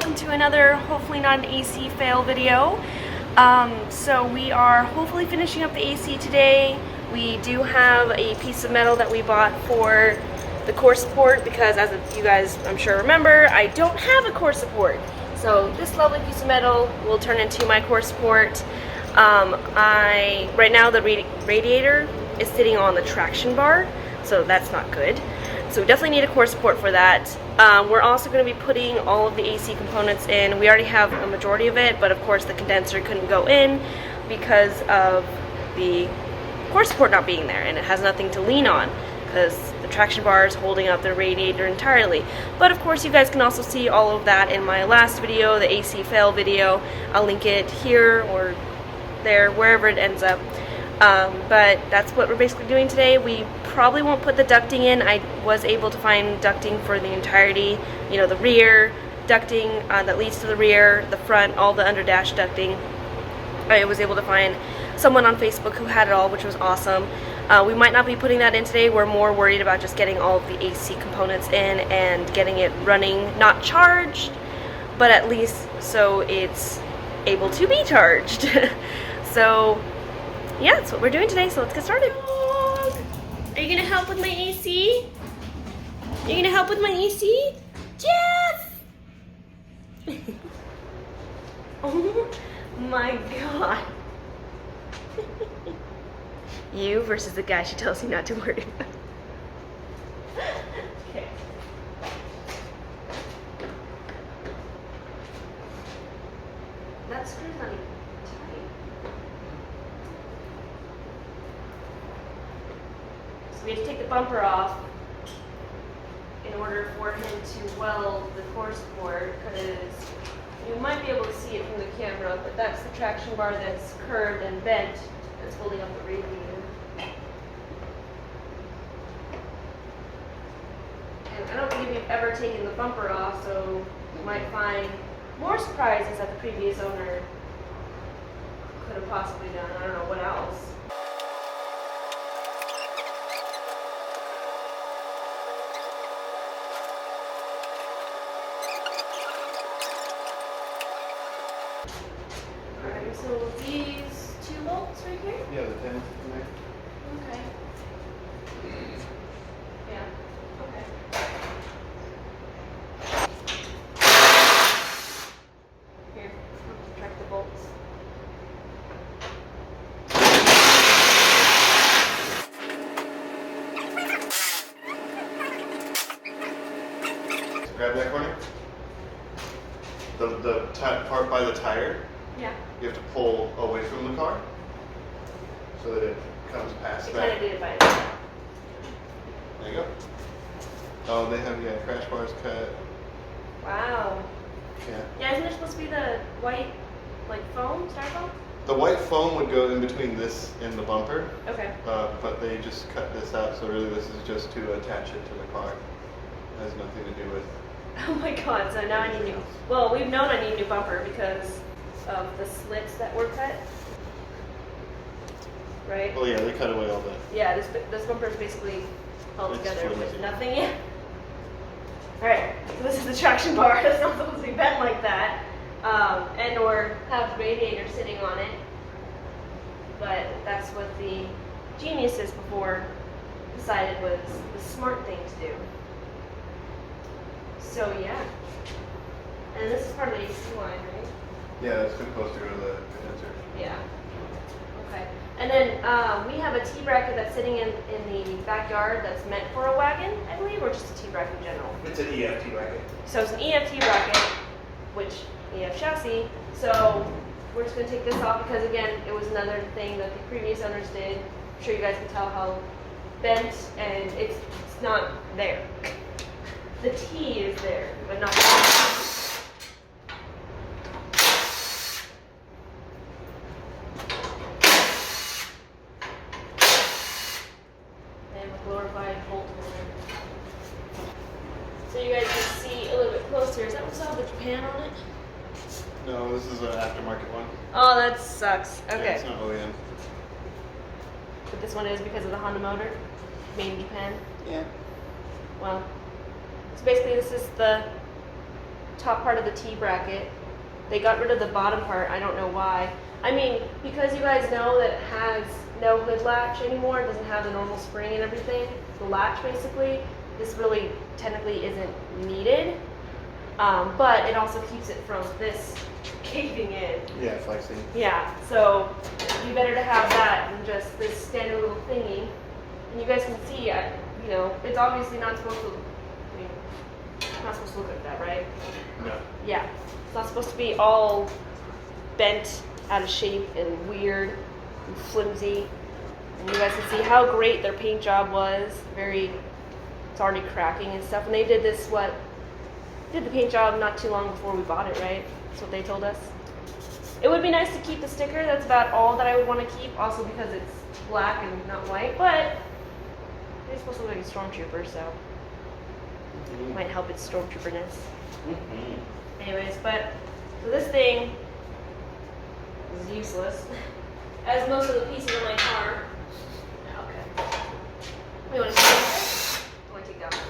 welcome to another, hopefully not an AC fail video. So we are hopefully finishing up the AC today. We do have a piece of metal that we bought for the core support because, as you guys I'm sure remember, I don't have a core support. So this lovely piece of metal will turn into my core support. Right now the radiator is sitting on the traction bar, so that's not good. So we definitely need a core support for that. We're also going to be putting all of the AC components in. We already have a majority of it, but of course the condenser couldn't go in because of the core support not being there, and it has nothing to lean on because the traction bar is holding up the radiator entirely. But of course you guys can also see all of that in my last video, the AC fail video. I'll link it here or there, wherever it ends up. But that's what we're basically doing today. We probably won't put the ducting in. I was able to find ducting for the entirety, you know, the rear ducting that leads to the rear, the front, all the under dash ducting. I was able to find someone on Facebook who had it all, which was awesome. We might not be putting that in today. We're more worried about just getting all of the AC components in and getting it running, not charged, but at least so it's able to be charged. So yeah, that's what we're doing today, so let's get started. Are you gonna help with my AC? Are you gonna help with my AC? Jeff! Oh my god. You versus the guy she tells you not to worry about. Okay. That screw's not even tight. So we have to take the bumper off in order for him to weld the core support, because you might be able to see it from the camera, but that's the traction bar that's curved and bent that's holding up the radiator. And I don't think you've ever taken the bumper off, so you might find more surprises that the previous owner could have possibly done. I don't know what else. Alright, so these 2 bolts right here? Yeah, the 10 connect. Okay. Yeah, okay. Here, I'll subtract the bolts. Grab that corner. The part by the tire, Yeah. you have to pull away from the car so that it comes past I that. kind of did it by itself. There you go. Oh, they have, yeah, crash bars cut. Wow. Yeah. Yeah, isn't there supposed to be the white, like, foam, styrofoam? The white foam would go in between this and the bumper, Okay. but they just cut this out, so really this is just to attach it to the car. It has nothing to do with... Oh my god, so now I need new... Well, we've known I need new bumper because of the slits that were cut. Right? Oh yeah, they cut away all that. Yeah, this bumper is basically held It's together with flimsy. nothing in. Alright, so this is the traction bar. It's not supposed to be bent like that. And or have the radiator sitting on it. But that's what the geniuses before decided was the smart thing to do. So yeah. And this is part of the AC line, right? Yeah, it's too close to go to the condenser. Yeah. Okay. And then we have a T-bracket that's sitting in the backyard that's meant for a wagon, I believe, or just a T-bracket in general. It's an EFT bracket. So it's an EFT bracket, which EF chassis. So we're just going to take this off because, again, it was another thing that the previous owners did. I'm sure you guys can tell how bent, and it's not there. The T is there, but not the T. And with glorified bolt holder. So you guys can see a little bit closer. Is that what's all the Japan on it? No, this is an aftermarket one. Oh, that sucks. Okay. Yeah, it's not OEM. But this one is because of the Honda motor, made in Japan. Yeah. Well, so basically this is the top part of the T-bracket. They got rid of the bottom part. I don't know why. I mean, because you guys know that it has no hood latch anymore, it doesn't have the normal spring and everything, the latch basically, this really technically isn't needed. But it also keeps it from this caving in. Yeah, flexing. Yeah, so you better to have that than just this standard little thingy. And you guys can see, you know, it's obviously not supposed to, I mean, it's not supposed to look like that, right? No. Yeah, it's not supposed to be all bent out of shape and weird and flimsy. And you guys can see how great their paint job was. It's already cracking and stuff. And they did this, did the paint job not too long before we bought it, right? That's what they told us. It would be nice to keep the sticker. That's about all that I would want to keep, also because it's black and not white, but it's supposed to look like a stormtrooper, so it might help its stormtrooperness. Anyways, so this thing is useless, as most of the pieces of my car. Okay. You want to take this? I want to take that one.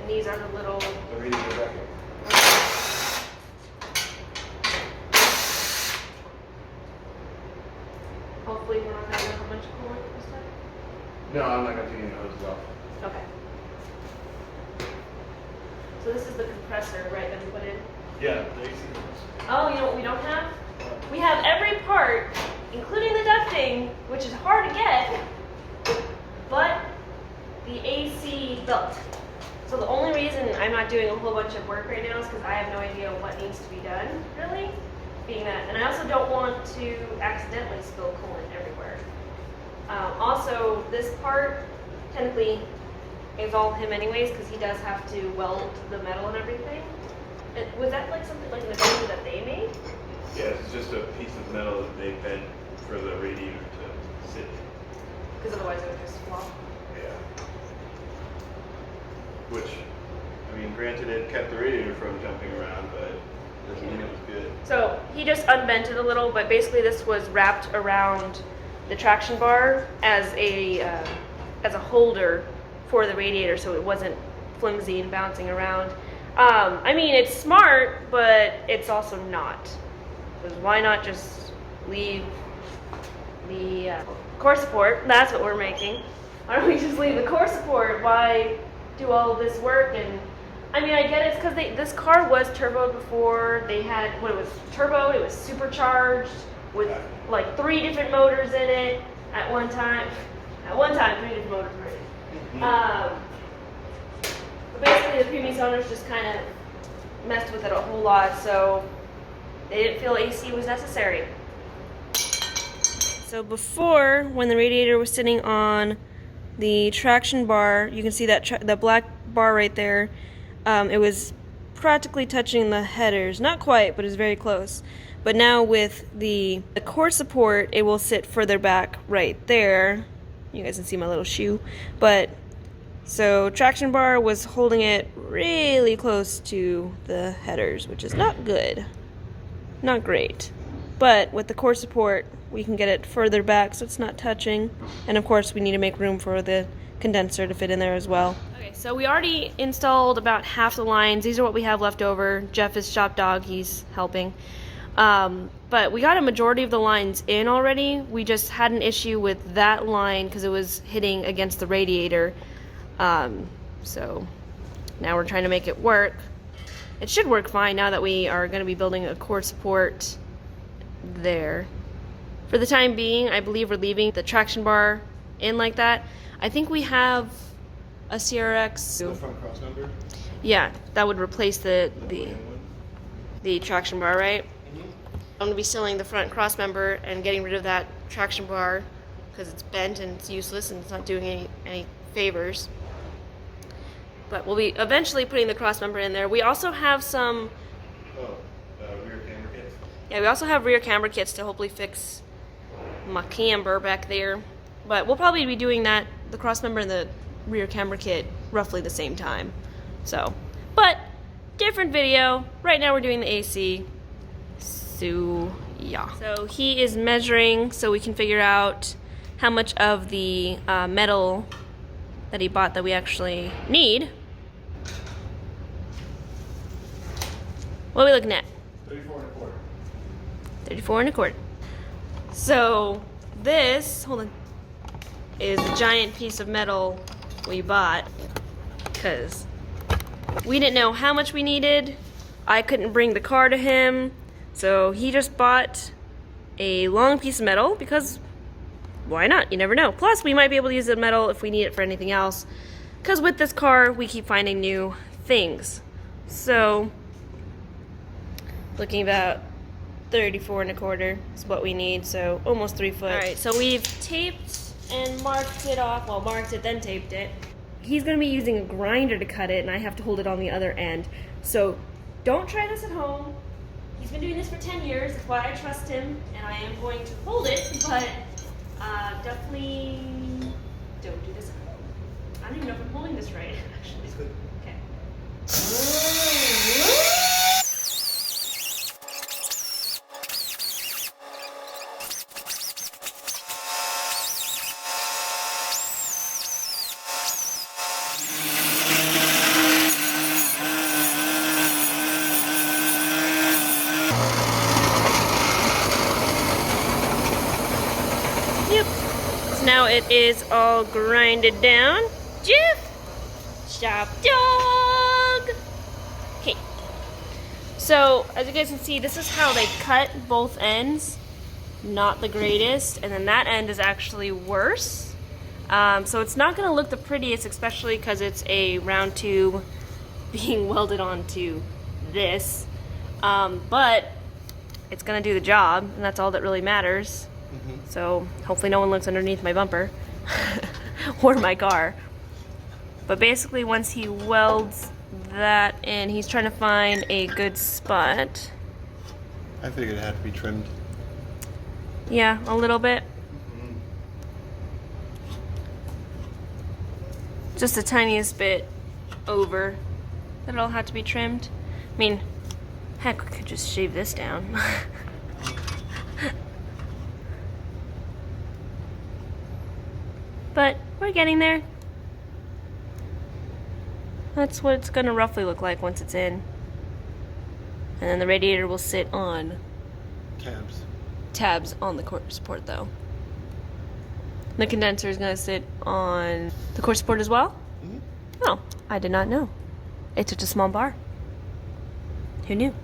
And these are the little. The reading the bracket. Hopefully we're not going to have a bunch of coolant this time. No, I'm not going to take any hoses off. Okay. So this is the compressor, right, that we put in? Yeah, the AC compressor. Oh, you know what we don't have? We have every part, including the ducting, which is hard to get, but the AC belt. So the only reason I'm not doing a whole bunch of work right now is because I have no idea what needs to be done, really, being that. And I also don't want to accidentally spill coolant everywhere. Also, this part, technically, is all him anyways, because he does have to weld the metal and everything. Was that like something like an assembly that they made? Yeah, it's just a piece of metal that they bent for the radiator to sit in. Because otherwise it would just flop. Yeah. Which, I mean, granted it kept the radiator from jumping around, but doesn't mean it was good. So he just unbent it a little, but basically this was wrapped around the traction bar as a holder for the radiator, so it wasn't flimsy and bouncing around. I mean, it's smart, but it's also not. Because why not just leave the core support? That's what we're making. Why don't we just leave the core support? Why do all of this work? And I mean, I get it, it's because this car was turboed before. They had, when it was turboed, it was supercharged with like 3 different motors in it at one time. At one time, 3 different motors were in it. But basically, the previous owners just kind of messed with it a whole lot, so they didn't feel AC was necessary. So before, when the radiator was sitting on the traction bar, you can see that the black bar right there, it was practically touching the headers. Not quite, but it was very close. But now with the core support, it will sit further back right there. You guys can see my little shoe. But so traction bar was holding it really close to the headers, which is not good. Not great. But with the core support, we can get it further back so it's not touching. And of course, we need to make room for the condenser to fit in there as well. Okay, so we already installed about half the lines. These are what we have left over. Jeff is shop dog, he's helping. But we got a majority of the lines in already. We just had an issue with that line because it was hitting against the radiator. So now we're trying to make it work. It should work fine now that we are going to be building a core support there. For the time being, I believe we're leaving the traction bar in like that. I think we have a CRX. The front cross member? Yeah, that would replace the traction bar, right? I'm going to be selling the front cross member and getting rid of that traction bar because it's bent and it's useless and it's not doing any favors. But we'll be eventually putting the cross member in there. We also have some... rear camber kits? Yeah, we also have rear camber kits to hopefully fix my camber back there. But we'll probably be doing that, the cross member and the rear camber kit, roughly the same time. So, but different video. Right now we're doing the AC. So, yeah. So he is measuring so we can figure out how much of the metal that he bought that we actually need. What are we looking at? 34 34 and a quarter. So this, hold on, is a giant piece of metal we bought because we didn't know how much we needed. I couldn't bring the car to him, so he just bought a long piece of metal because why not? You never know. Plus, we might be able to use the metal if we need it for anything else, because with this car, we keep finding new things. So, looking about 34 and a quarter is what we need, so almost 3 foot. All right, so we've taped and marked it off. Well, marked it, then taped it. He's gonna be using a grinder to cut it, and I have to hold it on the other end. So, don't try this at home. He's been doing this for 10 years, that's why I trust him, and I am going to hold it, but definitely don't do this at home. I don't even know if I'm holding this right, actually. Okay. Now it is all grinded down. Jeff! Shop dog! Okay. So, as you guys can see, this is how they cut both ends. Not the greatest. And then that end is actually worse. So it's not going to look the prettiest, especially because it's a round tube being welded onto this. But it's going to do the job, and that's all that really matters. So hopefully no one looks underneath my bumper or my car. But basically once he welds that in, he's trying to find a good spot. I figured it had to be trimmed. Yeah, a little bit. Just the tiniest bit over. That all had to be trimmed. I mean, heck, we could just shave this down. But we're getting there. That's what it's gonna roughly look like once it's in. And then the radiator will sit on tabs on the core support though. The condenser is gonna sit on the core support as well? Oh, I did not know. It's such a small bar. Who knew?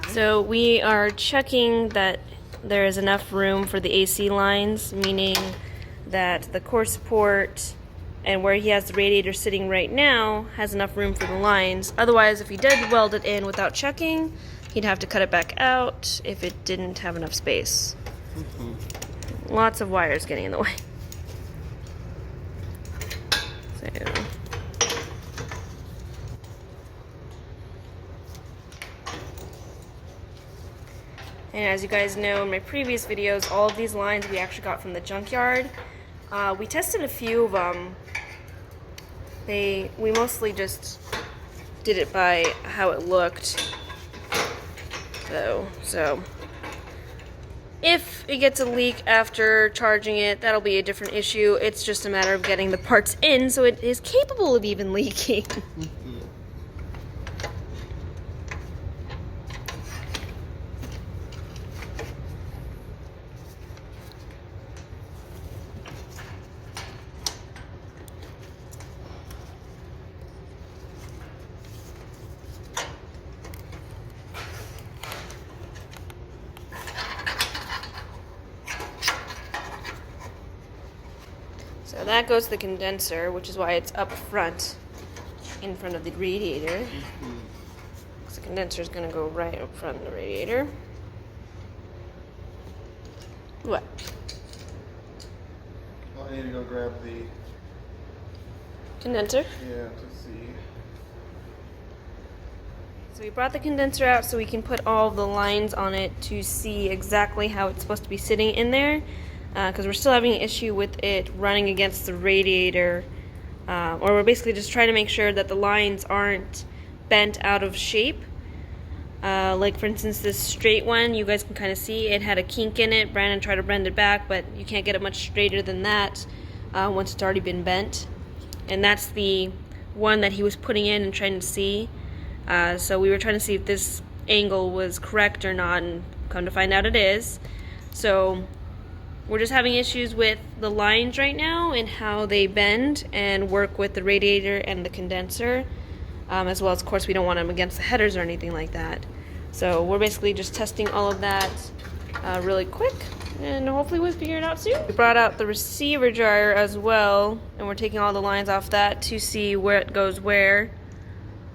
So we are checking that there is enough room for the AC lines, meaning that the core support and where he has the radiator sitting right now has enough room for the lines. Otherwise, if he did weld it in without checking, he'd have to cut it back out if it didn't have enough space. Lots of wires getting in the way. So. And as you guys know in my previous videos, all of these lines we actually got from the junkyard. We tested a few of them. We mostly just did it by how it looked. So if it gets a leak after charging it, that'll be a different issue. It's just a matter of getting the parts in so it is capable of even leaking. So that goes to the condenser, which is why it's up front, in front of the radiator. Because the condenser is going to go right up front of the radiator. What? Well, I need to go grab the condenser? Yeah, to see. So we brought the condenser out so we can put all of the lines on it to see exactly how it's supposed to be sitting in there. Because we're still having an issue with it running against the radiator, or we're basically just trying to make sure that the lines aren't bent out of shape. Like for instance this straight one, you guys can kind of see it had a kink in it. Brandon tried to bend it back, but you can't get it much straighter than that once it's already been bent. and that's the one that he was putting in and trying to see. So we were trying to see if this angle was correct or not, and come to find out it is. So we're just having issues with the lines right now and how they bend and work with the radiator and the condenser, as well as, of course, we don't want them against the headers or anything like that. So we're basically just testing all of that really quick, and hopefully we'll figure it out soon. We brought out the receiver dryer as well, and we're taking all the lines off that to see where it goes where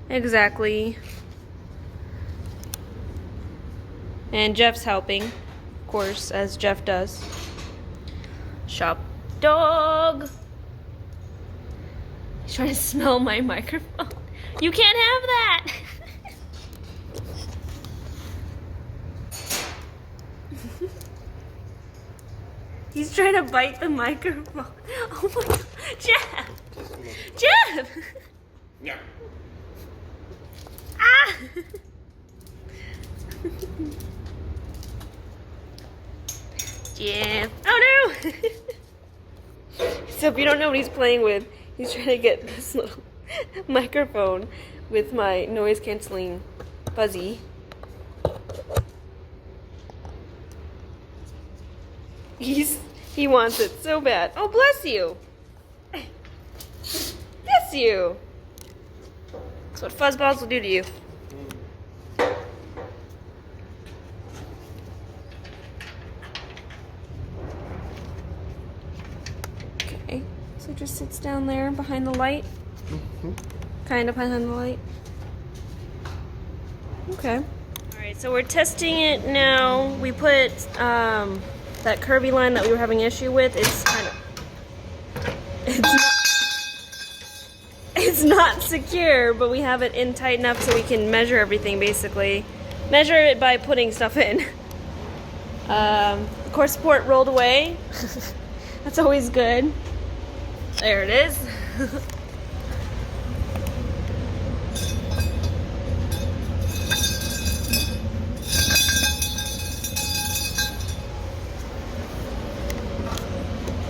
exactly. And Jeff's helping, of course, as Jeff does. Shop dog. He's trying to smell my microphone. You can't have that. He's trying to bite the microphone. Oh my God, Jeff! Jeff! Yeah. Ah! Jeff. Oh no! So if you don't know what he's playing with, he's trying to get this little microphone with my noise canceling fuzzy. He wants it so bad. Oh, bless you. Bless you. That's what fuzzballs will do to you. Okay, so it just sits down there behind the light. Kind of behind the light. Okay. Alright, so we're testing it now. We put that curvy line that we were having issue with. It's kind of... It's not secure, but we have it in tight enough so we can measure everything, basically. Measure it by putting stuff in. The core support rolled away. That's always good. There it is.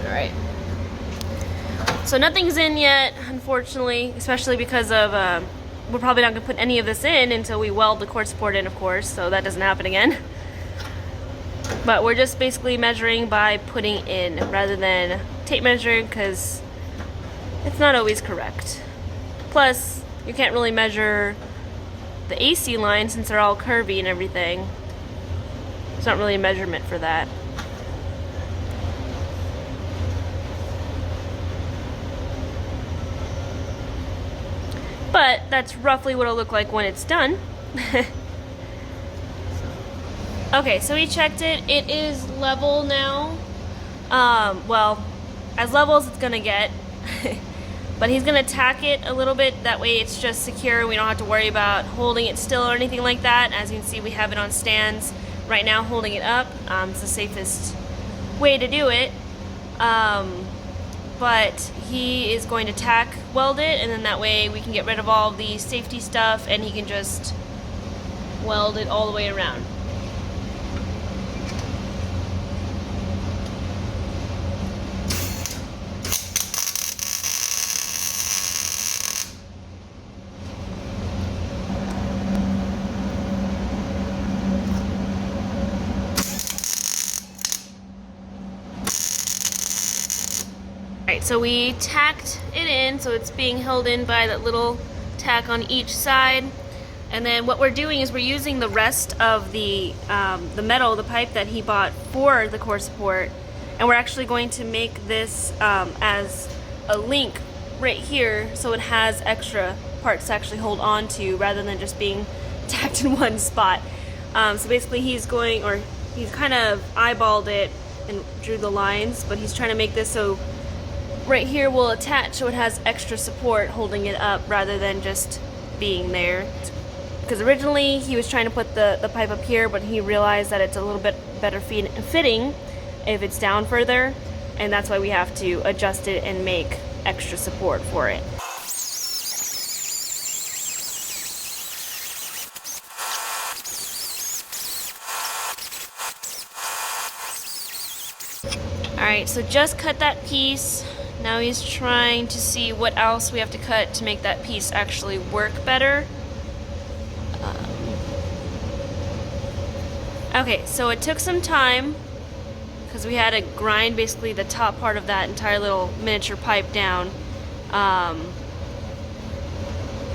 Alright. So nothing's in yet, unfortunately, especially because of, we're probably not going to put any of this in until we weld the core support in, of course, so that doesn't happen again. But we're just basically measuring by putting in rather than tape measuring, because it's not always correct. Plus, you can't really measure the AC line since they're all curvy and everything. It's not really a measurement for that. But that's roughly what it'll look like when it's done. Okay, so we checked it. It is level now. Well, as level as it's gonna get. But he's gonna tack it a little bit. That way it's just secure. We don't have to worry about holding it still or anything like that. As you can see, we have it on stands right now, holding it up. It's the safest way to do it. But he is going to tack weld it, and then that way we can get rid of all the safety stuff and he can just weld it all the way around. Alright, so we tacked it in, so it's being held in by that little tack on each side. And then what we're doing is we're using the rest of the metal, the pipe that he bought for the core support, and we're actually going to make this as a link right here, so it has extra parts to actually hold on to rather than just being tacked in one spot. So basically he's kind of eyeballed it and drew the lines, but he's trying to make this so right here will attach so it has extra support holding it up rather than just being there. Because originally he was trying to put the pipe up here, but he realized that it's a little bit better fitting if it's down further, and that's why we have to adjust it and make extra support for it. Alright, so just cut that piece Now he's trying to see what else we have to cut to make that piece actually work better. Okay, so it took some time because we had to grind basically the top part of that entire little miniature pipe down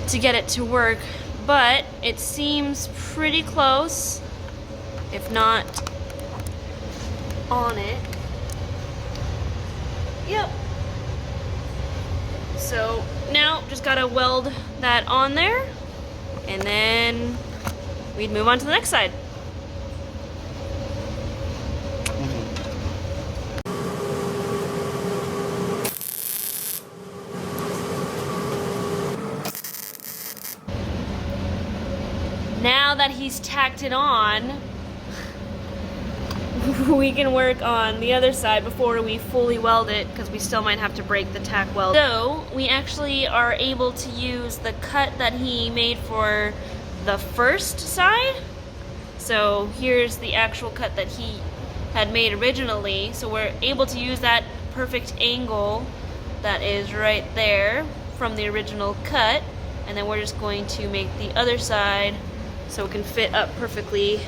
to get it to work, but it seems pretty close, if not on it. Yep. So now just gotta weld that on there, and then we'd move on to the next side. Now that he's tacked it on, we can work on the other side before we fully weld it, because we still might have to break the tack weld. So we actually are able to use the cut that he made for the first side. So here's the actual cut that he had made originally. So we're able to use that perfect angle that is right there from the original cut. And then we're just going to make the other side so it can fit up perfectly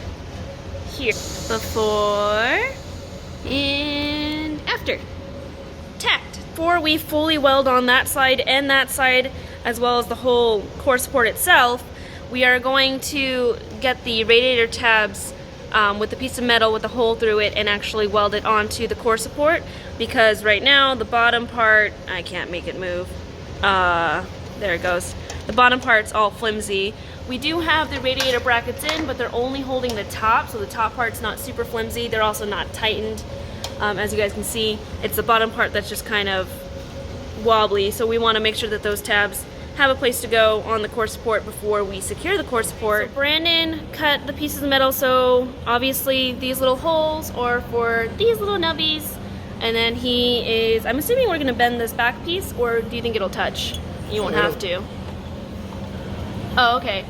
here. Before and after. Tacked. Before we fully weld on that side and that side, as well as the whole core support itself, we are going to get the radiator tabs with a piece of metal with a hole through it and actually weld it onto the core support, because right now the bottom part, I can't make it move. There it goes. The bottom part's all flimsy. We do have the radiator brackets in, but they're only holding the top, so the top part's not super flimsy. They're also not tightened. As you guys can see, it's the bottom part that's just kind of wobbly, so we want to make sure that those tabs have a place to go on the core support before we secure the core support. So Brandon cut the pieces of metal, so obviously these little holes are for these little nubbies, and then he is, I'm assuming we're going to bend this back piece, or do you think it'll touch? You won't have to. Oh, okay.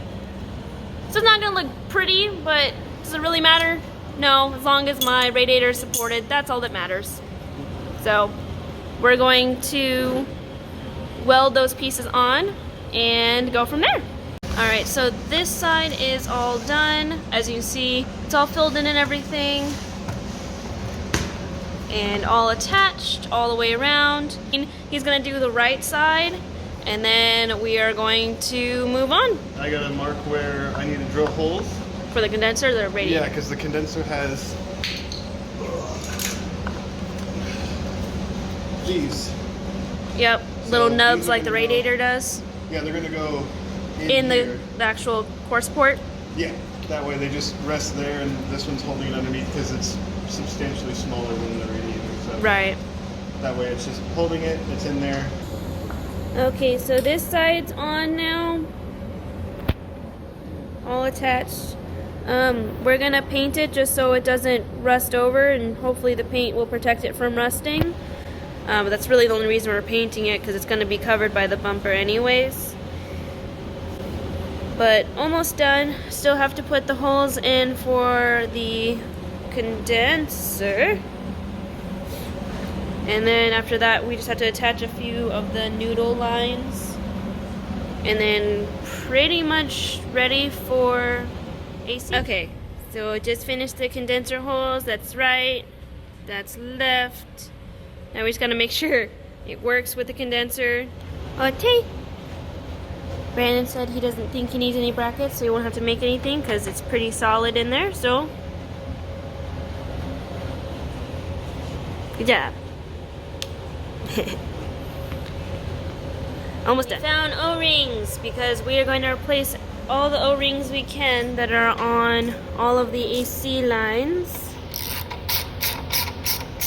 So it's not gonna look pretty, but does it really matter? No, as long as my radiator is supported, that's all that matters. So we're going to weld those pieces on and go from there. Alright, so this side is all done. As you can see, it's all filled in and everything. And all attached all the way around. He's gonna do the right side, and then we are going to move on. I gotta mark where I need to drill holes. For the condenser, the radiator? Yeah, because the condenser has these. Yep, So little these nubs are like the gonna go- radiator does. Yeah, they're gonna go In here. the actual core support. Yeah, that way they just rest there, and this one's holding it underneath because it's substantially smaller than the radiator. So Right. that way it's just holding it, it's in there. Okay, so this side's on now. All attached. We're gonna paint it just so it doesn't rust over, and hopefully the paint will protect it from rusting. But that's really the only reason we're painting it, because it's gonna be covered by the bumper anyways. But almost done. Still have to put the holes in for the condenser. And then after that, we just have to attach a few of the noodle lines. And then pretty much ready for AC. Okay, so just finished the condenser holes. That's right, that's left. Now we just gotta make sure it works with the condenser. Okay. Brandon said he doesn't think he needs any brackets, so he won't have to make anything because it's pretty solid in there, so. Good job. Almost done. We found O-rings because we are going to replace all the O-rings we can that are on all of the AC lines.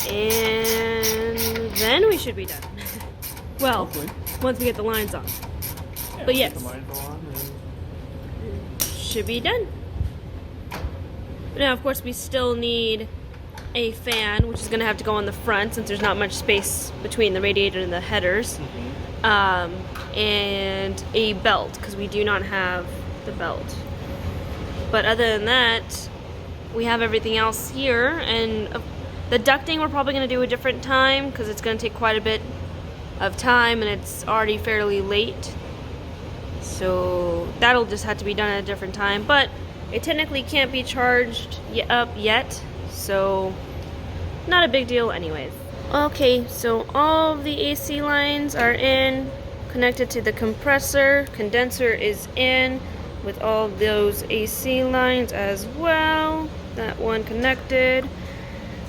And then we should be done. Well, Hopefully. once we get the lines on. Yeah, But yes. the lines go on and Should be done. But now, of course, we still need a fan, which is going to have to go on the front since there's not much space between the radiator and the headers. And a belt, because we do not have the belt. But other than that, we have everything else here. And the ducting we're probably going to do a different time because it's going to take quite a bit of time and it's already fairly late. So that'll just have to be done at a different time, but it technically can't be charged up yet, so not a big deal anyways. Okay, so all of the AC lines are in, connected to the compressor. Condenser is in with all those AC lines as well. That one connected.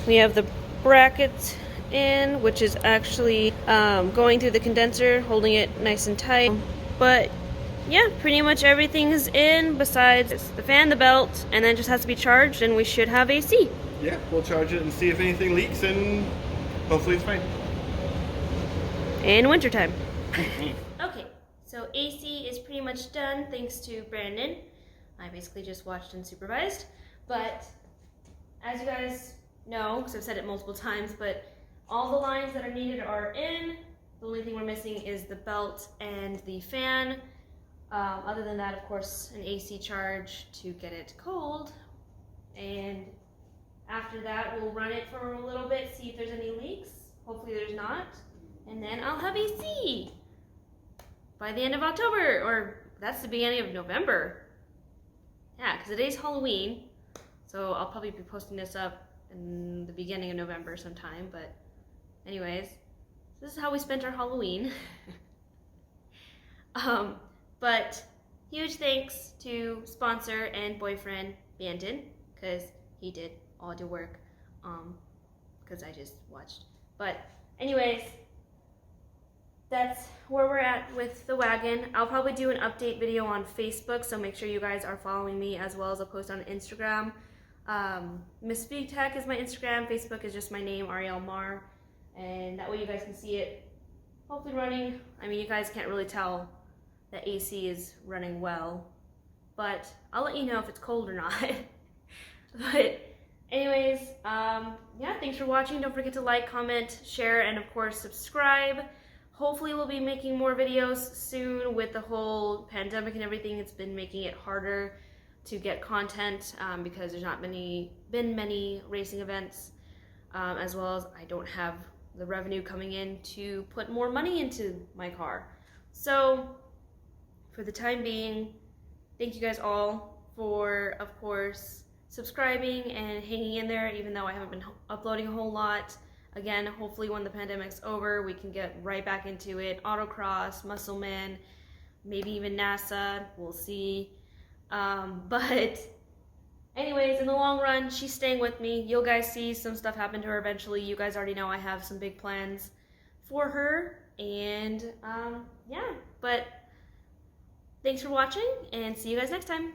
We have the bracket in, which is actually going through the condenser, holding it nice and tight. But yeah, pretty much everything is in besides the fan, the belt, and then just has to be charged and we should have AC. Yeah, we'll charge it and see if anything leaks, and hopefully it's fine. In wintertime. Okay, so AC is pretty much done thanks to Brandon. I basically just watched and supervised, but as you guys know, because I've said it multiple times, but all the lines that are needed are in. The only thing we're missing is the belt and the fan. Other than that, of course, an AC charge to get it cold. And after that, we'll run it for a little bit, see if there's any leaks. Hopefully there's not. And then I'll have AC by the end of October, or that's the beginning of November. Yeah, because today's Halloween. So I'll probably be posting this up in the beginning of November sometime. But anyways, this is how we spent our Halloween. But huge thanks to sponsor and boyfriend Brandon, because he did all the work, because I just watched. But anyways, that's where we're at with the wagon. I'll probably do an update video on Facebook, so make sure you guys are following me, as well as I'll post on Instagram. Miss Big Tech is my Instagram. Facebook is just my name, Ariel Mar, and that way you guys can see it hopefully running. I mean, you guys can't really tell that AC is running well, but I'll let you know if it's cold or not. But anyways, yeah, thanks for watching. Don't forget to like, comment, share, and of course subscribe. Hopefully we'll be making more videos soon. With the whole pandemic and everything, it's been making it harder to get content, because there's not been many racing events, as well as I don't have the revenue coming in to put more money into my car. So for the time being, thank you guys all for, of course, subscribing and hanging in there, even though I haven't been uploading a whole lot. Again, hopefully when the pandemic's over, we can get right back into it. Autocross, Muscleman, maybe even NASA, we'll see. But anyways, in the long run, she's staying with me. You'll guys see some stuff happen to her eventually. You guys already know I have some big plans for her. And yeah, but thanks for watching, and see you guys next time.